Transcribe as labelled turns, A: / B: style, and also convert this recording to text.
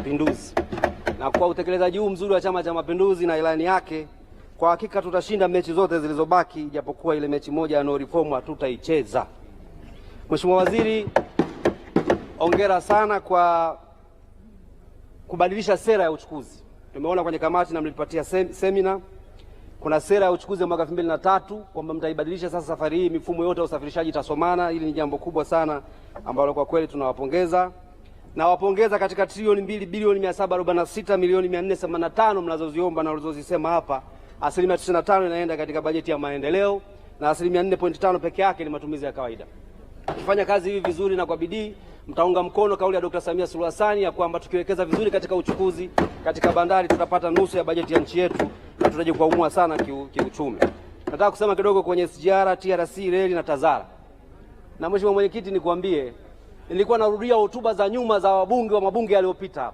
A: Mapinduzi. Na kwa utekelezaji huu mzuri wa Chama cha Mapinduzi na ilani yake, kwa hakika tutashinda mechi zote zilizobaki, japokuwa ile mechi moja ya no reform hatutaicheza. Mheshimiwa Waziri, hongera sana kwa kubadilisha sera ya uchukuzi. Tumeona kwenye kamati na mlipatia semina, kuna sera ya uchukuzi ya mwaka 2003 kwamba mtaibadilisha sasa. Safari hii mifumo yote ya usafirishaji itasomana. Hili ni jambo kubwa sana ambalo kwa kweli tunawapongeza. Na wapongeza katika trilioni 2 bilioni 746 milioni 485 mnazoziomba na ulizozisema hapa, 95% inaenda katika bajeti ya maendeleo na 4.5% peke yake ni matumizi ya kawaida. Ukifanya kazi hivi vizuri na kwa bidii, mtaunga mkono kauli ya Dr. Samia Suluhu Hassan ya kwamba tukiwekeza vizuri katika uchukuzi, katika bandari, tutapata nusu ya bajeti ya nchi yetu na tutaje kuumua sana kiuchumi. Nataka kusema kidogo kwenye SGR, TRC, reli na TAZARA. Na Mheshimiwa Mwenyekiti, nikwambie, nilikuwa narudia hotuba za nyuma za wabunge wa mabunge yaliyopita hapa.